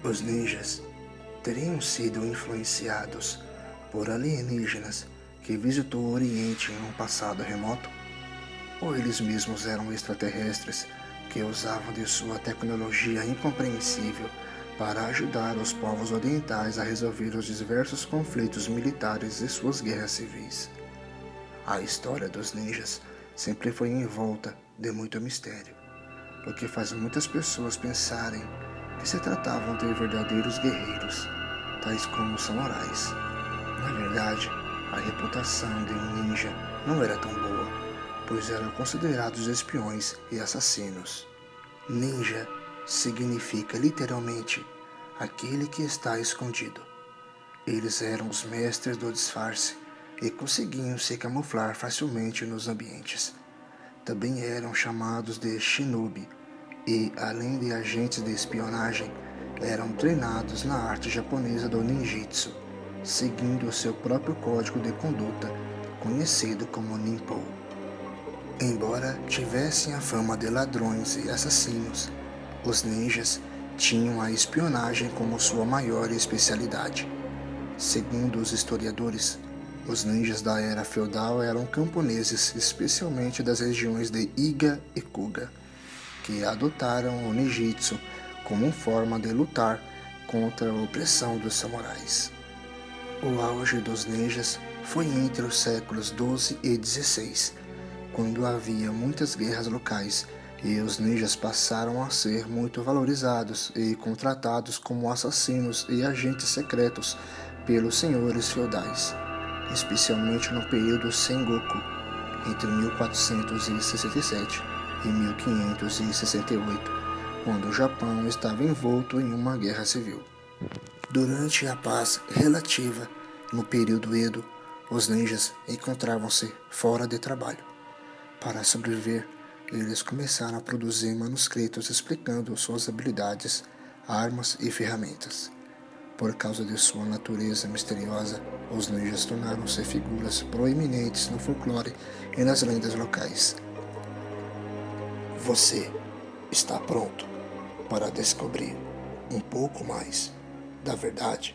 Os ninjas teriam sido influenciados por alienígenas que visitou o Oriente em um passado remoto? Ou eles mesmos eram extraterrestres que usavam de sua tecnologia incompreensível para ajudar os povos orientais a resolver os diversos conflitos militares e suas guerras civis? A história dos ninjas sempre foi envolta de muito mistério, o que faz muitas pessoas pensarem que se tratavam de verdadeiros guerreiros, tais como os samurais. Na verdade, a reputação de um ninja não era tão boa, pois eram considerados espiões e assassinos. Ninja significa literalmente aquele que está escondido. Eles eram os mestres do disfarce e conseguiam se camuflar facilmente nos ambientes. Também eram chamados de shinobi e, além de agentes de espionagem, eram treinados na arte japonesa do ninjitsu, seguindo o seu próprio código de conduta, conhecido como ninpō. Embora tivessem a fama de ladrões e assassinos, os ninjas tinham a espionagem como sua maior especialidade. Segundo os historiadores, os ninjas da era feudal eram camponeses, especialmente das regiões de Iga e Kuga, que adotaram o ninjitsu como forma de lutar contra a opressão dos samurais. O auge dos ninjas foi entre os séculos XII e XVI, quando havia muitas guerras locais e os ninjas passaram a ser muito valorizados e contratados como assassinos e agentes secretos pelos senhores feudais, especialmente no período Sengoku, entre 1467 e 1568, quando o Japão estava envolto em uma guerra civil. Durante a paz relativa, no período Edo, os ninjas encontravam-se fora de trabalho. Para sobreviver, eles começaram a produzir manuscritos explicando suas habilidades, armas e ferramentas. Por causa de sua natureza misteriosa, os ninjas tornaram-se figuras proeminentes no folclore e nas lendas locais. Você está pronto para descobrir um pouco mais da verdade?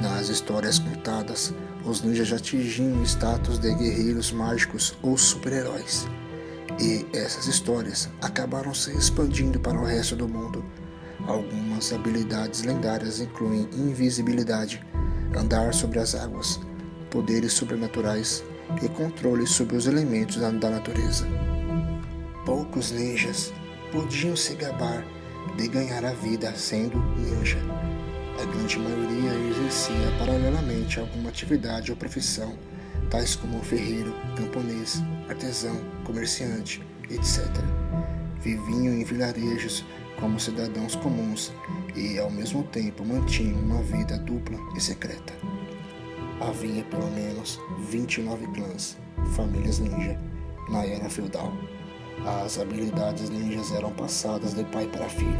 Nas histórias contadas, os ninjas já atingiam o status de guerreiros mágicos ou super-heróis. E essas histórias acabaram se expandindo para o resto do mundo. Algumas habilidades lendárias incluem invisibilidade, andar sobre as águas, poderes sobrenaturais e controle sobre os elementos da natureza. Poucos ninjas podiam se gabar de ganhar a vida sendo ninja. A grande maioria exercia paralelamente alguma atividade ou profissão, tais como ferreiro, camponês, artesão, comerciante, etc. Viviam em vilarejos como cidadãos comuns e, ao mesmo tempo, mantinham uma vida dupla e secreta. Havia pelo menos 29 clãs, famílias ninja, na era feudal. As habilidades ninjas eram passadas de pai para filho,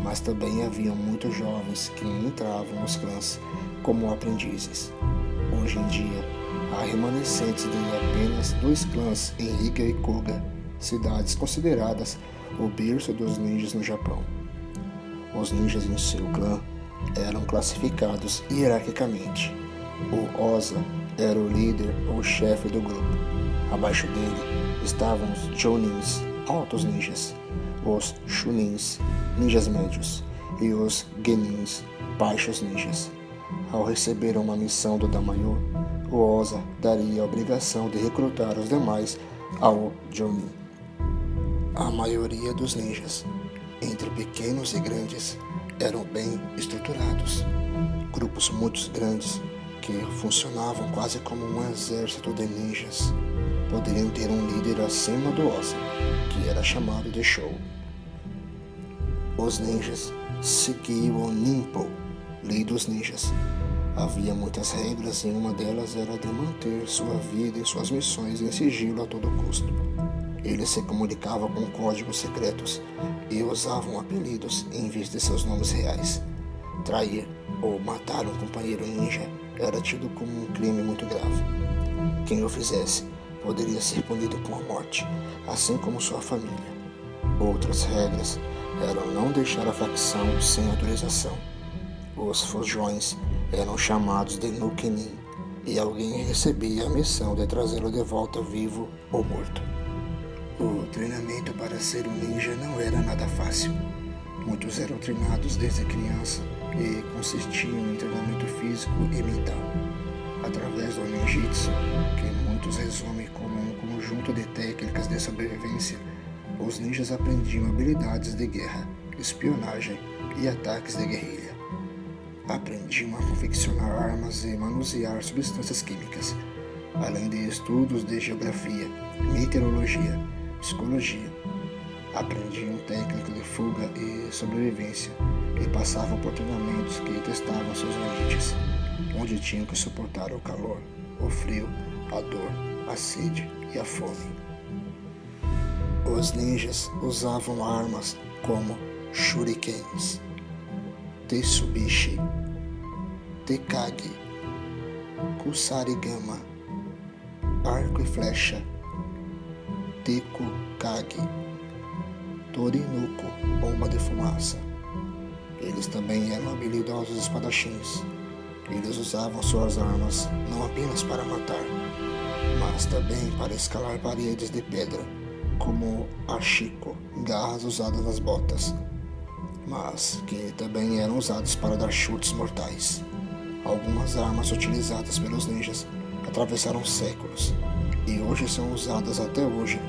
mas também haviam muitos jovens que entravam nos clãs como aprendizes. Hoje em dia, há remanescentes de apenas 2 clãs em Iga e Koga, cidades consideradas o berço dos ninjas no Japão. Os ninjas em seu clã eram classificados hierarquicamente. O Oza era o líder ou chefe do grupo. Abaixo dele estavam os Jounins, altos ninjas, os Chunins, ninjas médios, e os Genins, baixos ninjas. Ao receber uma missão do Daimyo, o Oza daria a obrigação de recrutar os demais ao Jounin. A maioria dos ninjas, entre pequenos e grandes, eram bem estruturados. Grupos muito grandes, que funcionavam quase como um exército de ninjas, poderiam ter um líder acima do Oza, que era chamado de Shou. Os ninjas seguiam o Ninpo, lei dos ninjas. Havia muitas regras e uma delas era de manter sua vida e suas missões em sigilo a todo custo. Eles se comunicavam com códigos secretos e usavam apelidos em vez de seus nomes reais. Trair ou matar um companheiro ninja era tido como um crime muito grave. Quem o fizesse poderia ser punido com a morte, assim como sua família. Outras regras eram não deixar a facção sem autorização. Os fujões eram chamados de Nukenin e alguém recebia a missão de trazê-lo de volta vivo ou morto. O treinamento para ser um ninja não era nada fácil. Muitos eram treinados desde criança e consistiam em treinamento físico e mental. Através do ninjitsu, que muitos resumem como um conjunto de técnicas de sobrevivência, os ninjas aprendiam habilidades de guerra, espionagem e ataques de guerrilha. Aprendiam a confeccionar armas e manusear substâncias químicas, além de estudos de geografia, meteorologia, psicologia. Aprendiam técnicas de fuga e sobrevivência e passavam por treinamentos que testavam seus limites, onde tinham que suportar o calor, o frio, a dor, a sede e a fome. Os ninjas usavam armas como shurikens, tetsubishi, tekage, kusarigama, arco e flecha, tekukage, torinuko, bomba de fumaça. Eles também eram habilidosos espadachins. Eles usavam suas armas não apenas para matar, mas também para escalar paredes de pedra, como ashiko, garras usadas nas botas, mas que também eram usados para dar chutes mortais. Algumas armas utilizadas pelos ninjas atravessaram séculos e hoje são usadas até hoje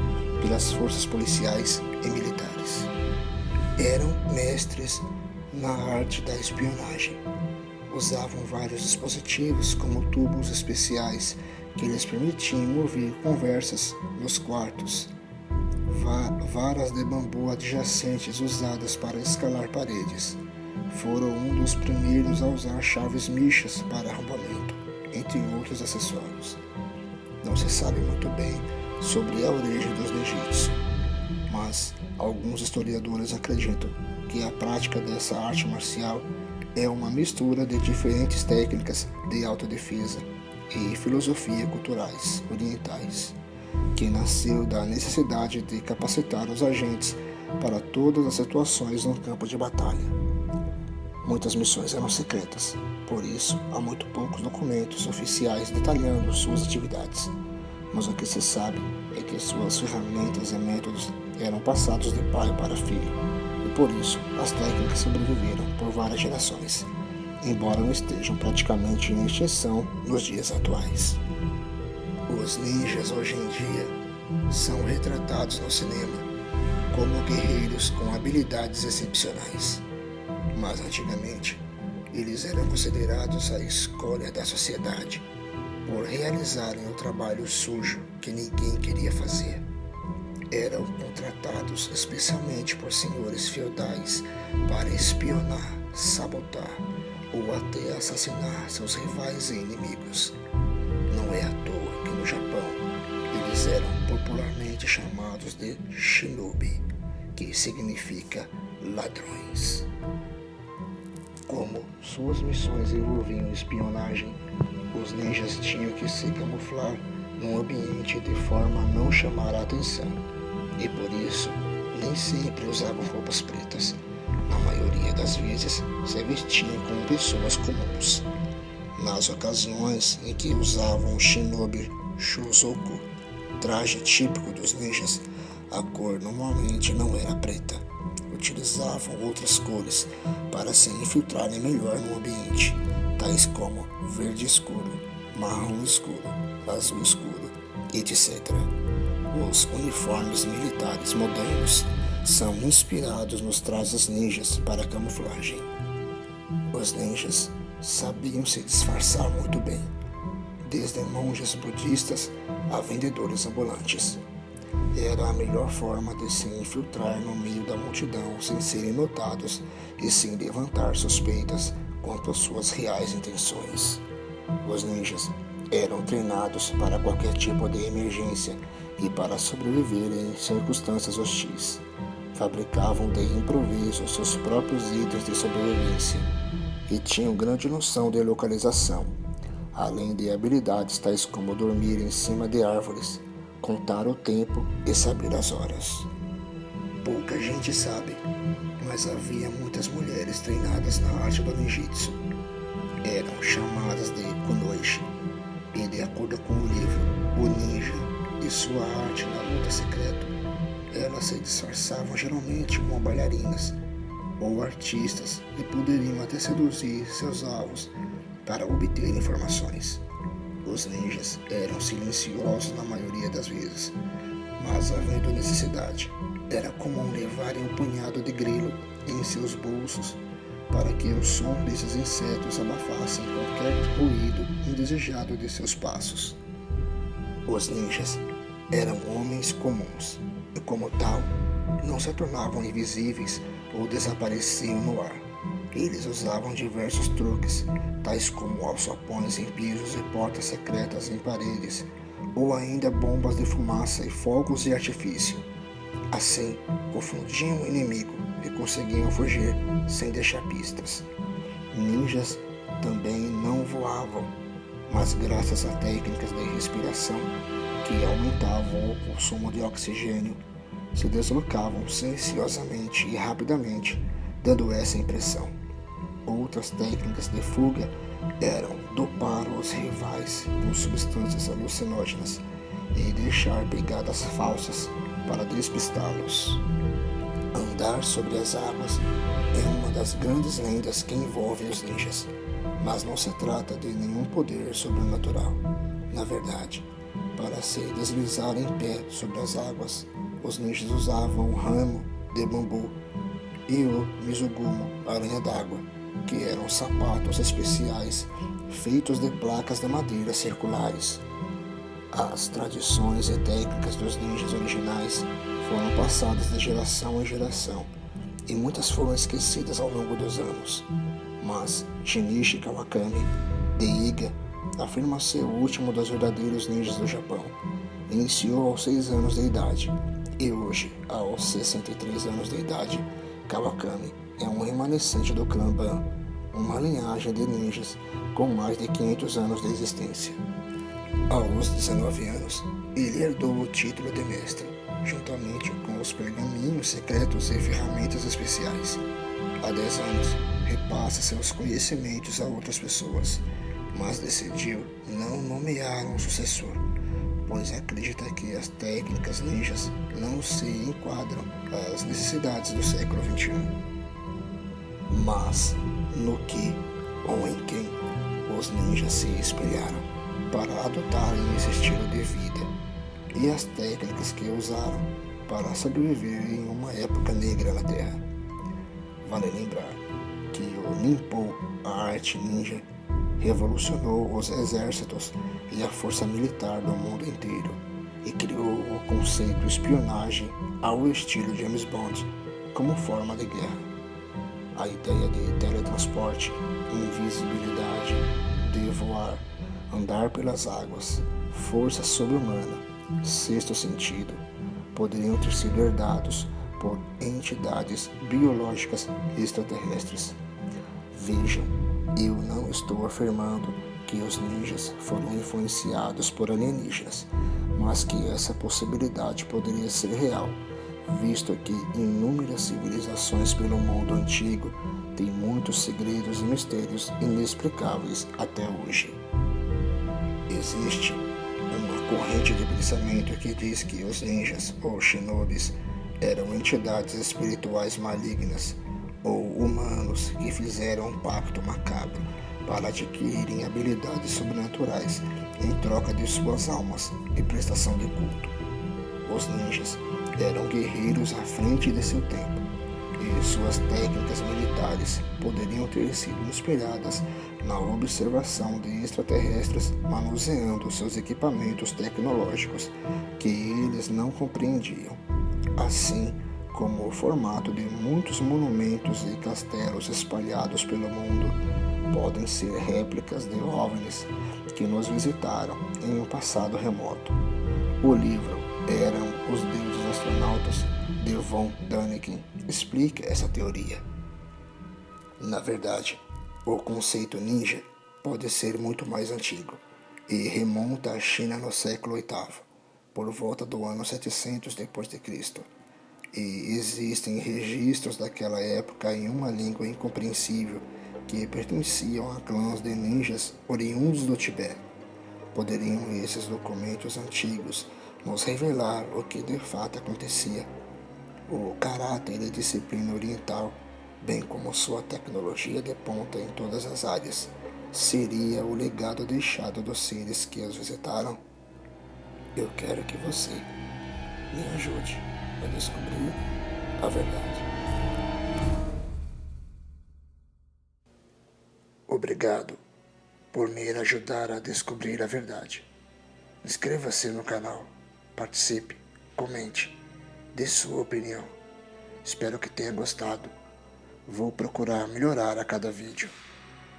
pelas forças policiais e militares. Eram mestres na arte da espionagem. Usavam vários dispositivos como tubos especiais que lhes permitiam ouvir conversas nos quartos, varas de bambu adjacentes usadas para escalar paredes. Foram um dos primeiros a usar chaves michas para arrombamento, entre outros acessórios. Não se sabe muito bem sobre a origem dos ninjitsu, mas alguns historiadores acreditam que a prática dessa arte marcial é uma mistura de diferentes técnicas de autodefesa e filosofia culturais orientais, que nasceu da necessidade de capacitar os agentes para todas as situações no campo de batalha. Muitas missões eram secretas, por isso há muito poucos documentos oficiais detalhando suas atividades, mas o que se sabe é que suas ferramentas e métodos eram passados de pai para filho, e por isso as técnicas sobreviveram por várias gerações, embora não estejam praticamente em extinção nos dias atuais. Os ninjas hoje em dia são retratados no cinema como guerreiros com habilidades excepcionais, mas antigamente eles eram considerados a escória da sociedade por realizarem o trabalho sujo que ninguém queria fazer. Eram contratados especialmente por senhores feudais para espionar, sabotar ou até assassinar seus rivais e inimigos. Não é à toa que no Japão eles eram popularmente chamados de shinobi, que significa ladrões. Como suas missões envolviam espionagem, os ninjas tinham que se camuflar num ambiente de forma a não chamar a atenção, e por isso nem sempre usavam roupas pretas, na maioria das vezes, se vestiam como pessoas comuns. Nas ocasiões em que usavam o shinobi shuzoku, traje típico dos ninjas, a cor normalmente não era preta. Utilizavam outras cores para se infiltrarem melhor no ambiente, tais como verde escuro, marrom escuro, azul escuro, etc. Os uniformes militares modernos são inspirados nos trajes ninjas para camuflagem. Os ninjas sabiam se disfarçar muito bem, desde monges budistas a vendedores ambulantes. Era a melhor forma de se infiltrar no meio da multidão sem serem notados e sem levantar suspeitas quanto às suas reais intenções. Os ninjas eram treinados para qualquer tipo de emergência e para sobreviver em circunstâncias hostis. Fabricavam de improviso seus próprios itens de sobrevivência e tinham grande noção de localização, além de habilidades tais como dormir em cima de árvores, contar o tempo e saber as horas. Pouca gente sabe, mas havia muitas mulheres treinadas na arte do ninjitsu. Eram chamadas de kunoichi, e de acordo com o livro O Ninja e Sua Arte na Luta Secreta, elas se disfarçavam geralmente como bailarinas ou artistas e poderiam até seduzir seus alvos para obter informações. Os ninjas eram silenciosos na maioria das vezes, mas havendo necessidade, era comum levarem um punhado de grilo em seus bolsos para que o som desses insetos abafassem qualquer ruído indesejado de seus passos. Os ninjas eram homens comuns e, como tal, não se tornavam invisíveis ou desapareciam no ar. Eles usavam diversos truques, tais como alçapões em pisos e portas secretas em paredes, ou ainda bombas de fumaça e fogos de artifício. Assim, confundiam o inimigo e conseguiam fugir sem deixar pistas. Ninjas também não voavam, mas graças a técnicas de respiração que aumentavam o consumo de oxigênio, se deslocavam silenciosamente e rapidamente, dando essa impressão. Outras técnicas de fuga eram dopar os rivais com substâncias alucinógenas e deixar pegadas falsas para despistá-los. Andar sobre as águas é uma das grandes lendas que envolve os ninjas, mas não se trata de nenhum poder sobrenatural. Na verdade, para se deslizar em pé sobre as águas, os ninjas usavam o ramo de bambu e o mizugumo, aranha d'água, que eram sapatos especiais feitos de placas de madeira circulares. As tradições e técnicas dos ninjas originais foram passadas de geração em geração e muitas foram esquecidas ao longo dos anos. Mas Shinichi Kawakami, de Iga, afirma ser o último dos verdadeiros ninjas do Japão. Iniciou aos 6 anos de idade e hoje, aos 63 anos de idade, Kawakami é um remanescente do clã Ban, uma linhagem de ninjas com mais de 500 anos de existência. Aos 19 anos, ele herdou o título de mestre, juntamente com os pergaminhos secretos e ferramentas especiais. Há 10 anos, repassa seus conhecimentos a outras pessoas, mas decidiu não nomear um sucessor, pois acredita que as técnicas ninjas não se enquadram às necessidades do século XXI. Mas no que ou em quem os ninjas se espelharam para adotarem esse estilo de vida e as técnicas que usaram para sobreviver em uma época negra na Terra. Vale lembrar que o Ninpo, a arte ninja, revolucionou os exércitos e a força militar do mundo inteiro e criou o conceito espionagem ao estilo James Bond como forma de guerra. A ideia de teletransporte, invisibilidade, de voar, andar pelas águas, força sobre-humana, sexto sentido, poderiam ter sido herdados por entidades biológicas extraterrestres. Vejam, eu não estou afirmando que os ninjas foram influenciados por alienígenas, mas que essa possibilidade poderia ser real, visto que inúmeras civilizações pelo mundo antigo têm muitos segredos e mistérios inexplicáveis até hoje. Existe uma corrente de pensamento que diz que os ninjas ou shinobis eram entidades espirituais malignas ou humanos que fizeram um pacto macabro para adquirirem habilidades sobrenaturais em troca de suas almas e prestação de culto. Os ninjas eram guerreiros à frente de seu tempo, e suas técnicas militares poderiam ter sido inspiradas na observação de extraterrestres manuseando seus equipamentos tecnológicos que eles não compreendiam, assim como o formato de muitos monumentos e castelos espalhados pelo mundo podem ser réplicas de OVNIs que nos visitaram em um passado remoto. O livro Eram os Deuses Astronautas, de von Däniken, explica essa teoria. Na verdade, o conceito ninja pode ser muito mais antigo e remonta à China no século VIII, por volta do ano 700 d.C., e existem registros daquela época em uma língua incompreensível que pertenciam a clãs de ninjas oriundos do Tibete. Poderiam esses documentos antigos nos revelar o que de fato acontecia? O caráter e disciplina oriental, bem como sua tecnologia de ponta em todas as áreas, seria o legado deixado dos seres que os visitaram? Eu quero que você me ajude a descobrir a verdade. Obrigado por me ajudar a descobrir a verdade. Inscreva-se no canal, participe, comente, dê sua opinião. Espero que tenha gostado. Vou procurar melhorar a cada vídeo.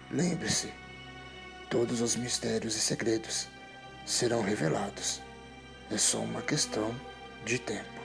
Lembre-se, todos os mistérios e segredos serão revelados. É só uma questão de tempo.